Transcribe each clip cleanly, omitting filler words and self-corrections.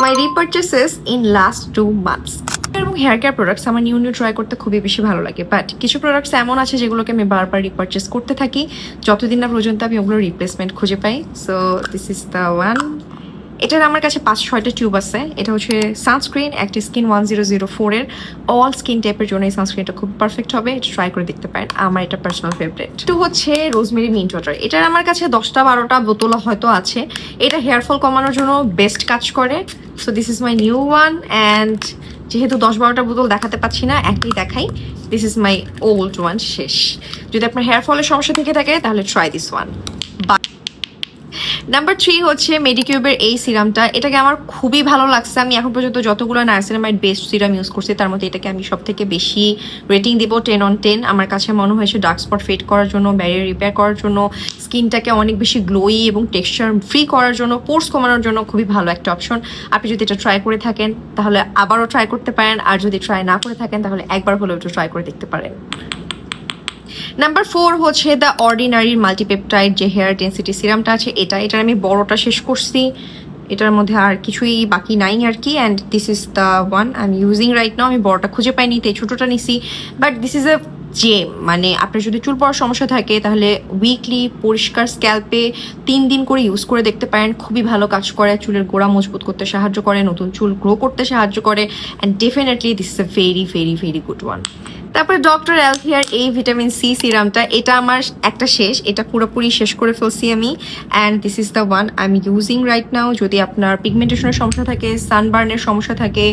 My রিপারচেসেস in last 2 months এবং hair care products আমার new try করতে খুবই বেশি ভালো লাগে, বাট কিছু প্রোডাক্টস এমন আছে যেগুলোকে আমি বারবার রিপারচেস করতে থাকি যতদিন না পর্যন্ত আমি ওগুলোর রিপ্লেসমেন্ট খুঁজে পাই। So this is the one. এটার আমার কাছে 5-6টা টিউব আছে। এটা হচ্ছে সানস্ক্রিন অ্যাক্টিভ স্কিন 1004 এর। অল স্কিন টাইপের জন্য এই সানস্ক্রিনটা খুব পারফেক্ট হবে, এটা ট্রাই করে দেখতে পারেন। আমার এটা পার্সোনাল ফেভারিট। তো হচ্ছে রোজমেরি মিন্ট ওয়াটার। এটার আমার কাছে 10টা-12টা বোতল হয়তো আছে। এটা হেয়ার ফল কমানোর জন্য বেস্ট কাজ করে। So this is my new one. And যেহেতু 10-12টা বোতল দেখাতে পাচ্ছি না, একটাই দেখাই। This is my old one. শেষ। যদি আপনার হেয়ার ফলের সমস্যা থেকে থাকে তাহলে ট্রাই দিস ওয়ান। নাম্বার 3 হচ্ছে মেডিকিউবের এই সিরামটা। এটাকে আমার খুবই ভালো লাগছে। আমি এখন পর্যন্ত যতগুলো নাইসিনামাইড বেস্ট সিরাম ইউজ করছি তার মধ্যে এটাকে আমি সব থেকে বেশি রেটিং দিব 10/10। আমার কাছে মনে হয়েছে ডার্ক স্পট ফেড করার জন্য, ব্যারিয়ার রিপেয়ার করার জন্য, স্কিনটাকে অনেক বেশি গ্লোই এবং টেক্সচার ফ্রি করার জন্য, পোর্স কমানোর জন্য খুবই ভালো একটা অপশন। আপনি যদি এটা ট্রাই করে থাকেন তাহলে আবারও ট্রাই করতে পারেন, আর যদি ট্রাই না করে থাকেন তাহলে একবার হলেও একটু ট্রাই করে দেখতে পারেন। নাম্বার 4 হচ্ছে দ্য অর্ডিনারির মাল্টিপেপটাইড যে হেয়ার ডেন্সিটি সিরামটা আছে। এটার আমি বড়টা শেষ করছি, এটার মধ্যে আর কিছুই বাকি নাই আর কি। And this is the one I am using right now. আমি বড়টা খুঁজে পাইনি তাই ছোটোটা নিছি, বাট দিস ইজ এ জেম। মানে আপনার যদি চুল পড়ার সমস্যা থাকে তাহলে উইকলি পরিষ্কার স্ক্যাল্পে 3 দিন করে ইউজ করে দেখতে পারেন। খুবই ভালো কাজ করে, চুলের গোড়া মজবুত করতে সাহায্য করে, নতুন চুল গ্রো করতে সাহায্য করে। And definitely this is a very very very good one. তারপর ডক্টর এলথিয়ার এই ভিটামিন সি সিরামটা, এটা আমার একটা শেষ, এটা পুরোপুরি শেষ করে ফেলছি আমি। And this is the one I am using right now. যদি আপনার পিগমেন্টেশনের সমস্যা থাকে, সানবার্নের সমস্যা থাকে,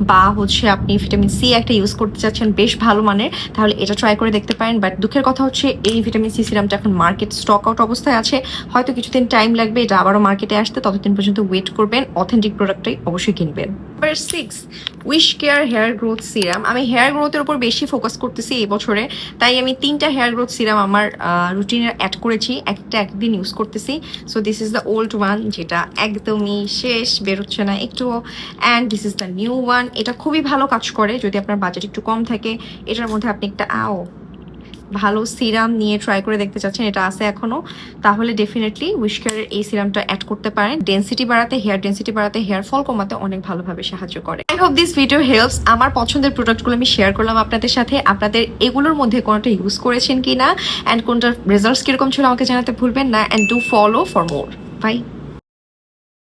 বা হচ্ছে আপনি ভিটামিন সি একটা ইউজ করতে চাচ্ছেন বেশ ভালো মানের, তাহলে এটা ট্রাই করে দেখতে পারেন। বাট দুঃখের কথা হচ্ছে এই ভিটামিন সি সিরামটা এখন মার্কেট স্টক আউট অবস্থায় আছে, হয়তো কিছুদিন টাইম লাগবে এটা আবারও মার্কেটে আসতে। ততদিন পর্যন্ত ওয়েট করবেন, অথেন্টিক প্রোডাক্টটাই অবশ্যই কিনবেন। Number 6 wish care hair growth serum. আমি হেয়ার গ্রোথের উপর বেশি ফোকাস করতেছি এই বছরে, তাই আমি 3টা হেয়ার গ্রোথ সিরাম আমার রুটিনে অ্যাড করেছি, একটা একদিন ইউজ করতেছি। So this is the old one যেটা একদমই শেষ, বেরোচ্ছে না একটুও। And this is the new one. এটা খুবই ভালো কাজ করে যদি আপনার বাজেট একটু কম থাকে। এটার মধ্যে আপনি একটা ভালো সিরাম নিয়ে ট্রাই করে দেখতে চাচ্ছেন, এটা আছে এখনো, তাহলে ডেফিনেটলি উইশ কেয়ারের এই সিরামটা অ্যাড করতে পারেন। ডেন্সিটি বাড়াতে, হেয়ার ডেন্সিটি বাড়াতে, হেয়ার ফল কমাতে অনেক ভালোভাবে সাহায্য করে। I hope this video helps. আমার পছন্দের প্রোডাক্টগুলো আমি শেয়ার করলাম আপনাদের সাথে। আপনাদের এগুলোর মধ্যে কোনোটা ইউজ করেছেন কি না, অ্যান্ড কোনটার রেজাল্টস কিরকম ছিল আমাকে জানাতে ভুলবেন না। And do follow for more. By.